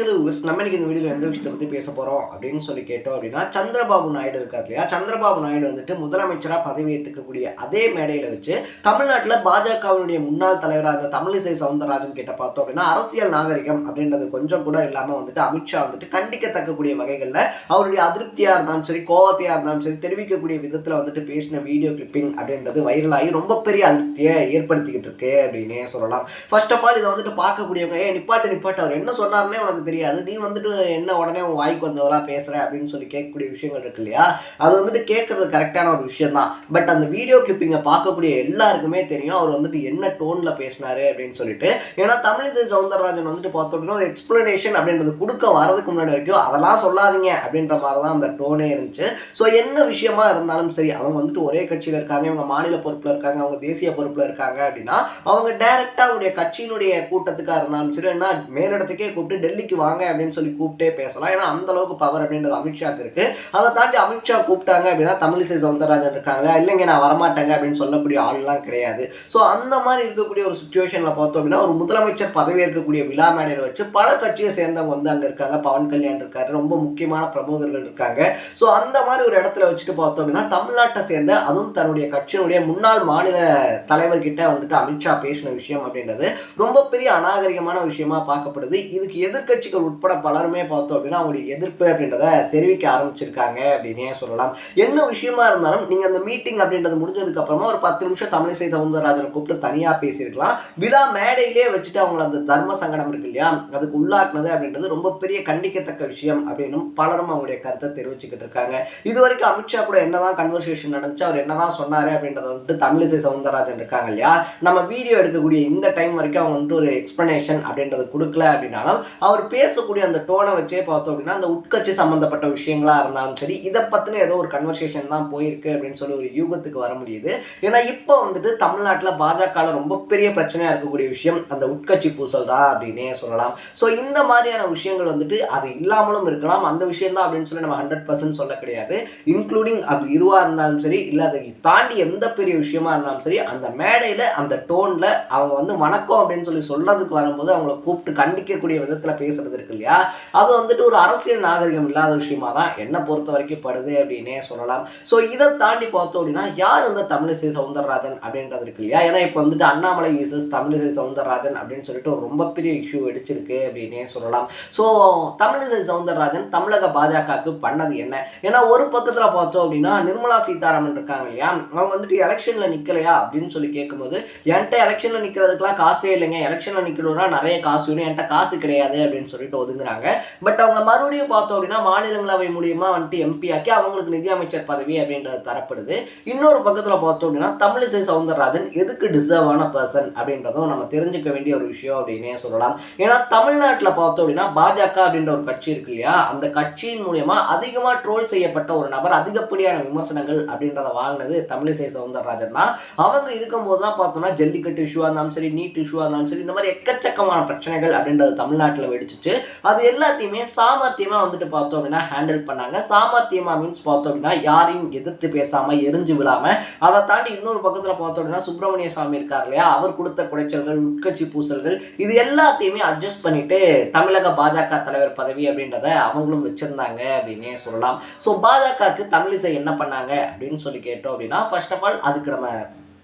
Hello நம்ம இன்னைக்கு இந்த வீடியோவில் எந்த விஷயத்தை பற்றி பேச போகிறோம் அப்படின்னு சொல்லி கேட்டோம் அப்படின்னா, சந்திரபாபு நாயுடு இருக்கார் இல்லையா, சந்திரபாபு நாயுடு வந்துட்டு முதலமைச்சராக பதவி ஏற்றுக்கக்கூடிய அதே மேடையில் வச்சு தமிழ்நாட்டில் பாஜகவினுடைய முன்னாள் தலைவராக இருந்த தமிழிசை சவுந்தரராஜன் கிட்ட பார்த்தோம் அப்படின்னா, அரசியல் நாகரிகம் அப்படின்றது கொஞ்சம் கூட இல்லாமல் வந்துட்டு அமித்ஷா வந்துட்டு கண்டிக்கத்தக்கக்கூடிய வகைகளில் அவருடைய அதிருப்தியாக இருந்தாலும் சரி, கோவத்தையாக இருந்தாலும் சரி தெரிவிக்கக்கூடிய விதத்தில் வந்துட்டு பேசின வீடியோ கிளிப்பிங் அப்படின்றது வைரலாகி ரொம்ப பெரிய அதிருப்தியை ஏற்படுத்திக்கிட்டு இருக்கு அப்படின்னே சொல்லலாம். ஃபர்ஸ்ட் ஆஃப் ஆல் இதை வந்துட்டு பார்க்கக்கூடியவங்க நிப்பாட்டு அவர் என்ன சொன்னார்னே உனக்கு தெரியாது, நீ வந்துட்டு என்ன உடனே உன் வாய்க்கு வந்ததெல்லாம் பேசுற அப்படின்னு சொல்லி கேட்கக்கூடிய விஷயங்கள் இருக்கு இல்லையா, அது வந்துட்டு கேட்கறது கரெக்டான ஒரு விஷயம் தான். பட் அந்த வீடியோ கிளிப்பிங்கை பார்க்கக்கூடிய எல்லாருக்குமே தெரியும் அவர் வந்துட்டு என்ன டோன்ல பேசினாரு அப்படின்னு சொல்லிட்டு. ஏன்னா தமிழிசை சவுந்தரராஜன் வந்துட்டு பார்த்தோம்னா ஒரு எக்ஸ்பிளனேஷன் அப்படின்றது கொடுக்க வரதுக்கு முன்னாடி வரைக்கும் அதெல்லாம் சொல்லாதீங்க அப்படின்ற மாதிரி தான் அந்த டோனே இருந்துச்சு. ஸோ என்ன விஷயமா இருந்தாலும் சரி, அவங்க வந்துட்டு ஒரே கட்சியில் இருக்காங்க, இவங்க மாநில பொறுப்பில் இருக்காங்க, அவங்க தேசிய பொறுப்பில் இருக்காங்க அப்படின்னா அவங்க டைரக்டா அவங்களுடைய கட்சியினுடைய கூட்டத்துக்காக இருந்தாலும் சரி, என்ன மேலிடத்துக்கே கூப்பிட்டு டெல்லிக்கு வாங்க அப்படின்னு சொல்லி கூப்பிட்டே பேசலாம். ஏன்னா அந்த அளவுக்கு பவர் அப்படின்றது அமித்ஷாக்கு இருக்கு. அதை தாண்டி அமித்ஷா கூப்பிட்டாங்க அப்படின்னா தமிழிசை சவுந்தரராஜன் இருக்காங்களா, இல்லைங்க நான் வரமாட்டேங்க அப்படின்னு சொல்லக்கூடிய ஆள்லாம் கிடையாது. ஸோ அந்த மாதிரி இருக்கக்கூடிய ஒரு சுச்சுவேஷன்ல பார்த்தோம் அப்படின்னா ஒரு முதலமைச்சர் பதவி ஏற்கக்கூடிய விழா மேடையில் வச்சு பல கட்சியை சேர்ந்தவங்க வந்து அங்க இருக்காங்க. பவன் கல்யாண் இருக்காரு, ரொம்ப முக்கியமான பிரமுகர்கள் இருக்காங்க. ஸோ அந்த மாதிரி ஒரு இடத்துல வச்சுட்டு பார்த்தோம் அப்படின்னா தமிழ்நாட்டை சேர்ந்த அதுவும் தன்னுடைய கட்சியினுடைய முன்னாள் மாநில தலைவர்கிட்ட வந்துட்டு அமித்ஷா பேசின விஷயம் அப்படின்றது ரொம்ப பெரிய அநாகரிகமான விஷயமா பார்க்கப்படுது. இதுக்கு எதிர்கட்சிகள் உட்பட பலருமே பார்த்தோம் அப்படின்னா அவங்களுடைய எதிர்ப்பு அப்படின்றத தெரிவிக்க ஆரம்பிச்சிருக்காங்க அப்படின்னே சொல்லலாம். என்ன விஷயமா இருந்தாலும் நீங்க அந்த மீட்டிங் அப்படின்றது முடிஞ்சதுக்கு அப்புறமா ஒரு 10 நிமிஷம் தமிழிசை சவுந்தரராஜனை கூப்பிட்டு தனியா பேசியிருக்கலாம். விழா மேடையிலே வச்சுட்டு அவங்க அந்த தர்ம சங்கடம் இருக்கு இல்லையா, அதுக்கு உள்ளாக்குனது அப்படின்றது ரொம்ப பெரிய கண்டிக்கத்தக்க விஷயம் அப்படின்னு பலரும் அவங்களுடைய கருத்தை தெரிவிச்சுக்கிட்டு இருக்காங்க. இது வரைக்கும் அமித்ஷா கூட என்னதான் கன்வர்சேஷன் நடந்துச்சு, அவர் என்னதான் சொன்னாரு அப்படின்றத வந்துட்டு தமிழிசை சவுந்தரராஜன் இருக்காங்க இல்லையா, நம்ம வீடியோ எடுக்கக்கூடிய இந்த டைம் வரைக்கும் அவங்க வந்துட்டு ஒரு எக்ஸ்பிளனேஷன் அப்படின்றது கொடுக்கல அப்படின்னாலும் அவர் பேசக்கூடிய அந்த டோனை வச்சே பார்த்தோம் அப்படின்னா அந்த உட்கட்சி சம்பந்தப்பட்ட விஷயங்களா இருந்தாலும் சரி, இதை பத்தின ஏதோ ஒரு கன்வர்சேஷன் தான் போயிருக்கு அப்படின்னு சொல்லி ஒரு யூகத்துக்கு வர முடியுது. ஏன்னா இப்போ வந்துட்டு தமிழ்நாட்டில் பாஜக ரொம்ப பெரிய பிரச்சனையா இருக்கக்கூடிய விஷயம் அந்த உட்கட்சி பூசல் தான் அப்படின்னே சொல்லலாம். ஸோ இந்த மாதிரியான விஷயங்கள் வந்துட்டு அது இல்லாமலும் இருக்கலாம், அந்த விஷயம் தான் அப்படின்னு சொல்லி நம்ம 100% சொல்ல கிடையாது. இன்க்ளூடிங் அது இருவா இருந்தாலும் சரி, இல்லை அதை தாண்டி எந்த பெரிய விஷயமா இருந்தாலும் சரி, அந்த மேடையில் அந்த டோன்ல அவங்க வந்து வணக்கம் அப்படின்னு சொல்லி சொல்றதுக்கு வரும்போது அவங்களை கூப்பிட்டு கண்டிக்கக்கூடிய விதத்துல பேசுறது இருக்கு இல்லையா, அது வந்துட்டு ஒரு அரசியல் நாகரிகம் இல்லாத விஷயமா தான் என்ன பொறுத்த வரைக்கும் படுது அப்படின்னே சொல்லலாம். ஸோ இதை தாண்டி பார்த்தோம் அப்படின்னா யார் இந்த தமிழிசை சவுந்தரராஜன் அப்படின்றது இருக்கு இல்லையா, ஏன்னா இப்போ வந்துட்டு அண்ணாமலை விசஸ் தமிழிசை சவுந்தரராஜன் அப்படின்னு சொல்லிட்டு ஒரு ரொம்ப பெரிய இஷ்யூ வெடிச்சிருக்கு அப்படின்னே சொல்லலாம். ஸோ தமிழிசை சவுந்தரராஜன் தமிழக பாஜகவுக்கு பண்ணது என்ன? ஏன்னா ஒரு பக்கத்துல பார்த்தோம் அப்படின்னா நிர்மலா சீதாராமன் இருக்காங்க இல்லையா, அவங்க வந்துட்டு எலெக்ஷன்ல நிக்கலையா அப்படின்னு சொல்லி கேட்கும்போது என்கிட்ட எலெக்ஷன்ல நிக்கிறதுக்குலாம் காசே இல்லைங்க, எலெக்ஷன்ல நிக்கணும்னா நிறைய காசு வேணும், என்கிட்ட காசு கிடையாது அப்படின்னு சொல்லிட்டு ஒதுங்குறாங்க. பட் அவங்க மறுபடியும் பார்த்தோம் அப்படின்னா மாநிலங்களவை மூலியமா வந்துட்டு எம்பி ஆக்கி அவங்களுக்கு நிதியமைச்சர் பதவி அப்படின்றது தரப்படுது. இன்னொரு பக்கத்துல பார்த்தோம் அப்படின்னா தமிழிசை சவுந்தரராஜன் எதுக்கு டிசர்வான பர்சன் அப்படின்றதும் நம்ம தெரிஞ்சுக்க வேண்டிய ஒரு விஷயம் அப்படின்னே சொல்லலாம். ஏன்னா தமிழ்நாட்டில் பார்த்தோம் அப்படின்னா பாஜக அப்படின்ற ஒரு கட்சி இருக்கு இல்லையா, அந்த கட்சியின் மூலியமா அதிகமா ட்ரோல் செய்யப்பட்ட ஒரு நபர், அதிகப்படியான விமர்சனங்கள் அப்படின்றத வாங்கினது தமிழிசை சவுந்தரராஜன் தான். அவங்க இருக்கும்போது தான் பார்த்தோம்னா ஜல்லிக்கட்டு இஷ்யூவா இருந்தாலும் சரி, நீட் இஷ்யூவா இருந்தாலும் சரி, இந்த மாதிரி எக்கச்சக்கமான பிரச்சனைகள் அப்படின்றது தமிழ்நாட்டில் வெடிச்சிச்சு. அது எல்லாத்தையுமே சாமர்த்தியமா வந்துட்டு பார்த்தோம் அப்படின்னா ஹேண்டில் பண்ணாங்க. சாமர்த்தியமா மீன்ஸ் பார்த்தோம் அப்படின்னா யாரையும் எதிர்த்து பேசாம எரிஞ்சு விழாம, அதை தாண்டி இன்னொரு பக்கத்துல பார்த்தோம் அப்படின்னா சுப்பிரமணிய சாமி இருக்கார் இல்லையா, அவர் கொடுத்த குடைச்சல்கள், உட்கட்சி பூசல்கள், இது எல்லாத்தையுமே அட்ஜஸ்ட் பண்ணிட்டு தமிழக பாஜக தலைவர் பதவி அப்படின்றத அவங்களும் வச்சிருந்தாங்க அப்படின்னே சொல்லலாம். ஸோ பாஜகவுக்கு தமிழிசை என்ன பண்ணாங்க அப்படின்னு சொல்லி கேட்டோம் அப்படின்னா ஃபர்ஸ்ட் ஆஃப் ஆல் அதுக்கு நம்ம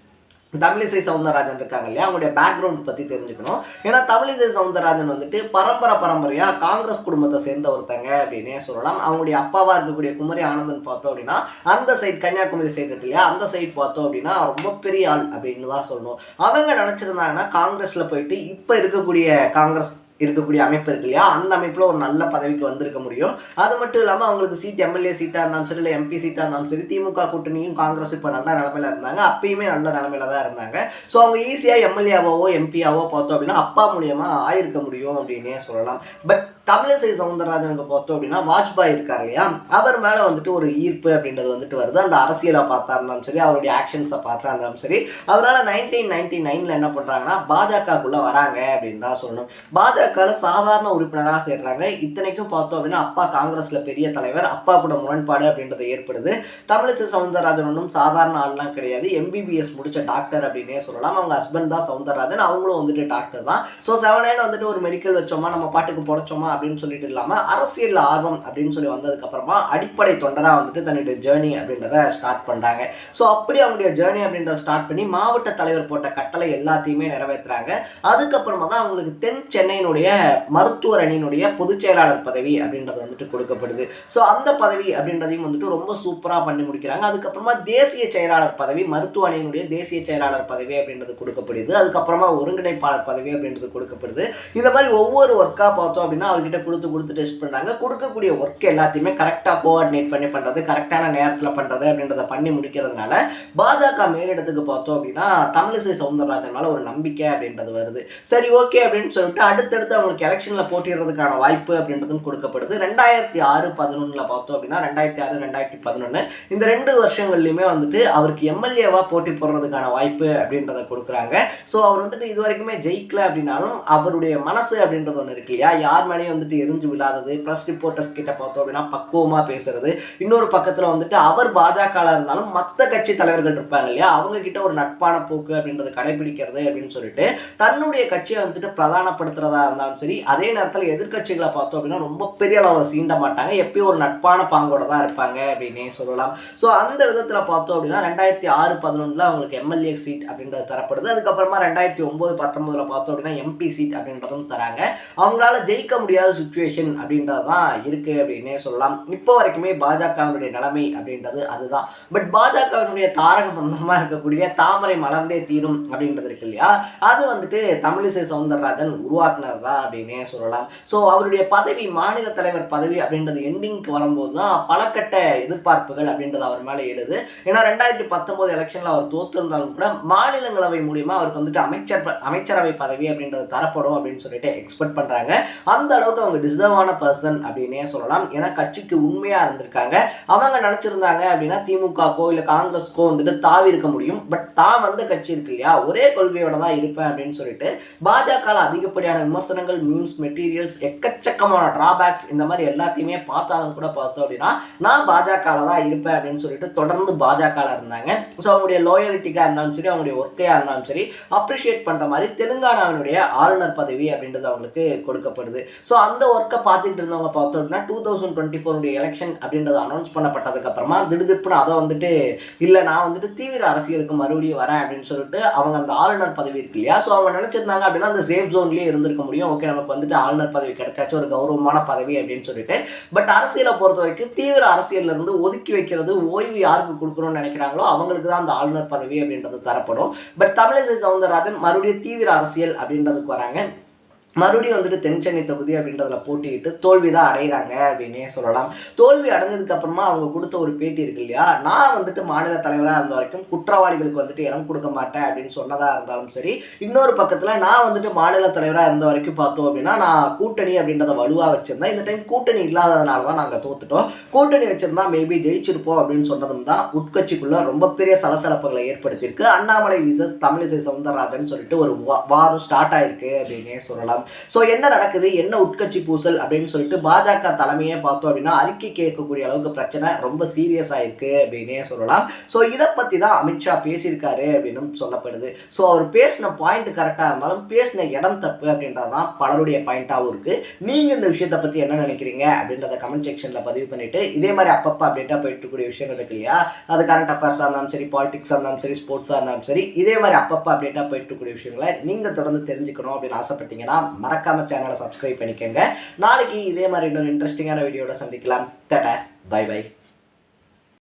தமிழிசை சவுந்தரராஜன் இருக்காங்க இல்லையா, அவங்களுடைய பேக்ரவுண்ட் பத்தி தெரிஞ்சுக்கணும். ஏன்னா தமிழிசை சவுந்தரராஜன் வந்துட்டு பரம்பரையா காங்கிரஸ் குடும்பத்தை சேர்ந்த ஒருத்தங்க அப்படின்னே சொல்லலாம். அவங்களுடைய அப்பாவா இருக்கக்கூடிய குமரி ஆனந்தன் பார்த்தோம் அப்படின்னா அந்த சைட் கன்னியாகுமரி சைடு இருக்கு இல்லையா, அந்த சைட் பார்த்தோம் அப்படின்னா ரொம்ப பெரிய ஆள் அப்படின்னு தான் சொல்லணும். அவங்க நினைச்சிருந்தாங்கன்னா காங்கிரஸ்ல போயிட்டு இப்ப இருக்கக்கூடிய காங்கிரஸ் இருக்கக்கூடிய அமைப்பு இருக்கு இல்லையா, அந்த அமைப்புல ஒரு நல்ல பதவிக்கு வந்திருக்க முடியும். அது மட்டும் இல்லாம அவங்களுக்கு சீட் எம்எல்ஏ சீட்டா இருந்தாலும் சரி, இல்லை எம்பி சீட்டா இருந்தாலும் சரி, திமுக கூட்டணியும் காங்கிரஸ் இப்ப நல்ல நிலைமையில இருந்தாங்க, அப்பயுமே நல்ல நிலைமையில தான் இருந்தாங்க. ஸோ அவங்க ஈஸியா எம்எல்ஏவாவோ எம்பியாவோ பார்த்தோம் அப்படின்னா அப்பா மூலியமா ஆயிருக்க முடியும் அப்படின்னே சொல்லலாம். பட் தமிழிசை சவுந்தரராஜனுக்கு பார்த்தோம் அப்படின்னா வாஜ்பாய் இருக்காரு இல்லையா, அவர் மேல வந்துட்டு ஒரு ஈர்ப்பு அப்படின்றது வந்துட்டு வருது. அந்த அரசியலை பார்த்தா இருந்தாலும் சரி, அவருடைய ஆக்ஷன்ஸை பார்த்தா இருந்தாலும் சரி, அதனால 1999 என்ன பண்றாங்கன்னா பாஜகக்குள்ள வராங்க அப்படின்னு தான் சொல்லணும். பாஜக சாதாரண உறுப்பினராக சேர்றாங்க. இத்தனைக்கும் பார்த்தோம் அப்படின்னா அப்பா காங்கிரஸ்ல பெரிய தலைவர், அப்பா கூட முரண்பாடு அப்படின்றது ஏற்படுது. தமிழிசை சவுந்தரராஜன் ஒன்றும் சாதாரண ஆள்லாம் கிடையாது, எம்பிபிஎஸ் முடிச்ச டாக்டர் அப்படின்னே சொல்லலாம். அவங்க ஹஸ்பண்ட் தான் சவுந்தரராஜன், அவங்களும் வந்துட்டு டாக்டர் தான். ஸோ 7 வந்துட்டு ஒரு மெடிக்கல் வச்சோமா நம்ம பாட்டுக்கு பொழைச்சோமா அப்படின்னு சொல்லிட்டு இல்லாமல் அரசியல் ஆர்வம் அப்படின்னு சொல்லி வந்ததுக்கப்புறமா அடிப்படை தொண்டராக வந்துட்டு தன்னுடைய ஜேர்னி அப்படின்றத ஸ்டார்ட் பண்ணுறாங்க. ஸோ அப்படி அவங்களுடைய ஜேர்னி அப்படின்றத ஸ்டார்ட் பண்ணி மாவட்ட தலைவர் போட்ட கட்டளை எல்லாத்தையுமே நிறைவேற்றுறாங்க. அதுக்கப்புறமா தான் அவங்களுக்கு தென் சென்னையினுடைய மருத்துவர் அணியினுடைய பொதுச் செயலாளர் பதவி அப்படின்றது வந்துட்டு கொடுக்கப்படுது. ஸோ அந்த பதவி அப்படின்றதையும் வந்துட்டு ரொம்ப சூப்பராக பண்ணி முடிக்கிறாங்க. அதுக்கப்புறமா தேசிய செயலாளர் பதவி, மருத்துவ அணியினுடைய தேசிய செயலாளர் பதவி அப்படின்றது கொடுக்கப்படுது. அதுக்கப்புறமா ஒருங்கிணைப்பாளர் பதவி அப்படின்றது கொடுக்கப்படுது. இந்த மாதிரி ஒவ்வொரு ஒர்க்காக பார்த்தோம் அப்படின்னா அவர்கிட்ட கொடுத்து டெஸ்ட் பண்ணுறாங்க. கொடுக்கக்கூடிய ஒர்க் எல்லாத்தையுமே கரெக்டாக கோஆர்டினேட் பண்ணி பண்ணுறது, கரெக்டான நேரத்தில் பண்ணுறது அப்படின்றத பண்ணி முடிக்கிறதுனால பாஜக மேலிடத்துக்கு பார்த்தோம் அப்படின்னா தமிழிசை சவுந்தரராஜன் மேலே ஒரு நம்பிக்கை அப்படின்றது வருது. சரி ஓகே அப்படின்னு சொல்லிட்டு அடுத்தடுத்து அவங்களுக்கு எலெக்ஷனில் போட்டிடுறதுக்கான வாய்ப்பு அப்படின்றதும் கொடுக்கப்படுது. 2006-11 பார்த்தோம் அப்படின்னா 2006-2011 இந்த 2 வருஷங்கள்லையுமே வந்துட்டு அவருக்கு எம்எல்ஏவா போட்டி போடுறதுக்கான வாய்ப்பு அப்படின்றத கொடுக்குறாங்க. ஸோ அவர் வந்துட்டு இது வரைக்குமே ஜெயிக்கல அப்படின்னாலும் அவருடைய மனசு அப்படின்றது ஒன்று இருக்கு இல்லையா, யார் மேலேயும் வந்துட்டு எரிஞ்சு விழாதது, ப்ரெஸ் ரிப்போர்ட்டர்ஸ் கிட்ட பார்த்தோம் அப்படின்னா பக்குவமாக பேசுறது, இன்னொரு பக்கத்தில் வந்துட்டு அவர் பாஜக இருந்தாலும் மற்ற கட்சி தலைவர்கள் இருப்பாங்க இல்லையா, அவங்க கிட்ட ஒரு நட்பான போக்கு அப்படின்றது கடைபிடிக்கிறது அப்படின்னு சொல்லிட்டு தன்னுடைய கட்சியை வந்துட்டு பிரதானப்படுத்துறதா இருந்தாலும் சரி, அதே நேரத்தில் எதிர்கட்சிகளை பார்த்தோம் அப்படின்னா ரொம்ப பெரிய அளவில் சீண்ட மாட்டாங்க, எப்பயும் ஒரு நட்பான பாங்கோட தான் இருப்பாங்க அப்படின்னே சொல்லலாம். ஸோ அந்த விதத்தில் பார்த்தோம் அப்படின்னா 2006-11 அவங்களுக்கு எம்எல்ஏ சீட் அப்படின்றது தரப்படுது. அதுக்கப்புறமா 2009-19 பார்த்தோம் அப்படின்னா எம்பி சீட் அப்படின்றதும் தராங்க. அவங்களால ஜெயிக்க முடியாத சுச்சுவேஷன் அப்படின்றது தான் இருக்கு அப்படின்னே சொல்லலாம். இப்போ வரைக்குமே பாஜகவினுடைய நிலைமை அப்படின்றது அதுதான். பட் பாஜகவினுடைய தாரக மந்திரமாக இருக்கக்கூடிய தாமரை மலர்ந்தே தீரும் அப்படின்றது இருக்கு இல்லையா, அது வந்துட்டு தமிழிசை சவுந்தரராஜன் உருவாக்குனது தான் அப்படின்னே சொல்லலாம். ஸோ அவருடைய பதவி, மாநில தலைவர் பதவி அப்படின்றது எண்டிங்க்கு வரும்போது தான் பல கட்ட எதிர்பார்ப்புகள் அப்படின்றது அவர் மேலே எழுது. ஏன்னா 2019 எலெக்ஷனில் அவர் தோற்றிருந்தாலும் கூட மாநிலங்களவை மூலியமா அவருக்கு வந்துட்டு அமைச்சரவை பதவி அப்படின்றது தரப்படும் அப்படின்னு சொல்லிட்டு எக்ஸ்பெக்ட் பண்றாங்க. அந்த அளவுக்கு அவங்க டிசர்வான பர்சன் அப்படின்னே சொல்லலாம். ஏன்னா கட்சிக்கு உண்மையா இருந்திருக்காங்க. அவங்க நினைச்சிருந்தாங்க அப்படின்னா திமுகக்கோ இல்ல காங்கிரஸ்க்கோ வந்துட்டு தாவி இருக்க முடியும். பட் தான் வந்த கட்சி இருக்கு இல்லையா, ஒரே கொள்கையோட தான் இருப்பேன் அப்படின்னு சொல்லிட்டு பாஜக அதிகப்படியான விமர்சனங்கள், மீம்ஸ், மெட்டீரியல்ஸ், எக்கச்சக்கமான டிராபேக்ஸ் இந்த மாதிரி எல்லாத்தையுமே பார்த்தாலும் கூட பார்த்தோம் அப்படின்னா நான் பாஜக தான் இருப்பேன் அப்படின்னு சொல்லிட்டு தொடர்ந்து பாஜக இருந்தாங்க. ஸோ அவங்களுடைய லோயலிட்டிக்கா இருந்தாலும் சரி, அவங்களுடைய ஒர்க்கையா இருந்தாலும் சரி அப்ரிஷியேட் பண்ற மாதிரி தெலுங்கானாவினுடைய ஆளுநர் பதவி அப்படின்றது அவங்களுக்கு கொடுக்கப்படுது. ஸோ அந்த ஒர்க்கை பார்த்துட்டு இருந்தவங்க பார்த்தோம் அப்படின்னா 2024 எலெக்ஷன் அப்படின்றது அனௌன்ஸ் பண்ணப்பட்டதுக்கு அப்புறமா திடுதிப்புன்னு அதை வந்துட்டு இல்லை நான் வந்துட்டு தீவிர அரசியலுக்கு மறுபடியும் வரேன் அப்படின்னு சொல்லிட்டு அவங்க அந்த ஆளுநர் பதவி இருக்கு இல்லையா, ஸோ அவங்க நினைச்சிருந்தாங்க அப்படின்னா அந்த சேஃப் ஜோன்லேயே இருந்திருக்க முடியும். ஓகே நமக்கு வந்துட்டு ஆளுநர் பதவி கிடைச்சாச்சு, ஒரு கௌரவமான பதவி அப்படின்னு சொல்லிட்டு. பட் அரசியலை பொறுத்த வரைக்கும் தீவிர அரசியல்ல இருந்து ஒதுக்கி வைக்கிறது, ஓய்வு யாருக்கு கொடுக்கணும்னு நினைக்கிறாங்களோ அவங்களுக்கு தான் அந்த ஆளுநர் பதவி அப்படின்றது தரப்படும். பட் தமிழிசை சவுந்தரராஜன் மறுபடியும் தீவிர அரசியல் அப்படின்றதுக்கு வராங்க. மறுபடியும் வந்துட்டு தென் சென்னை தொகுதி அப்படின்றதுல போட்டிட்டு தோல்வி தான் அடைகிறாங்க அப்படின்னே சொல்லலாம். தோல்வி அடைஞ்சதுக்கு அப்புறமா அவங்க கொடுத்த ஒரு பேட்டி இருக்கு இல்லையா, நான் வந்துட்டு மாநில தலைவராக இருந்த வரைக்கும் குற்றவாளிகளுக்கு வந்துட்டு இடம் கொடுக்க மாட்டேன் அப்படின்னு சொன்னதா இருந்தாலும் சரி, இன்னொரு பக்கத்துல நான் வந்துட்டு மாநில தலைவராக இருந்த வரைக்கும் பார்த்தோம் அப்படின்னா நான் கூட்டணி அப்படின்றத வலுவா வச்சிருந்தேன். இந்த டைம் கூட்டணி இல்லாததுனால தான் நாங்கள் தோத்துட்டோம், கூட்டணி வச்சிருந்தா மேபி ஜெயிச்சிருப்போம் அப்படின்னு சொன்னதும் தான் உட்கட்சிக்குள்ள ரொம்ப பெரிய சலசலப்புகளை ஏற்படுத்தியிருக்கு. அண்ணாமலை விசஸ் தமிழிசை சவுந்தரராஜன் சொல்லிட்டு ஒரு வாரம் ஸ்டார்ட் ஆயிருக்கு அப்படின்னே சொல்லலாம். ஸோ என்ன நடக்குது, என்ன உட்கட்சி பூசல் அப்படின்னு சொல்லிட்டு பாஜக தலைமையே பார்த்தோம் அப்படின்னா அறிக்கை கேட்கக்கூடிய அளவுக்கு பிரச்சனை ரொம்ப சீரியஸ் ஆயிருக்கு அப்படின்னே சொல்லலாம். ஸோ இதை பற்றி தான் அமித்ஷா பேசியிருக்காரு அப்படின்னு சொல்லப்படுது. ஸோ அவர் பேசின பாயிண்ட் கரெக்டாக இருந்தாலும் பேசின இடம் தப்பு அப்படின்றது தான் பலருடைய பாயிண்டாகவும் இருக்கு. நீங்கள் இந்த விஷயத்தை பற்றி என்ன நினைக்கிறீங்க அப்படின்றத கமெண்ட் செக்ஷனில் பதிவு பண்ணிட்டு இதே மாதிரி அப்பப்போ அப்டேட்டாக போயிட்டு இருக்கக்கூடிய விஷயங்கள் இருக்கு இல்லையா, அது கரண்ட் அஃபேர்ஸாக இருந்தாலும் சரி, பாலிடிக்ஸாக இருந்தாலும் சரி, ஸ்போர்ட்ஸாக இருந்தாலும் சரி, இதே மாதிரி அப்பப்போ அப்டேட்டாக போயிட்டு இருக்கக்கூடிய விஷயங்களை நீங்கள் தொடர்ந்து தெரிஞ்சுக்கணும் அப்படின்னு ஆசைப்பட்டீங்கன்னா மறக்காம சேனலை சப்ஸ்கிரைப் பண்ணிக்கோங்க. நாளைக்கு இதே மாதிரி இன்னொரு இன்ட்ரெஸ்டிங்கான வீடியோட சந்திக்கலாம். டாடா, பை பை.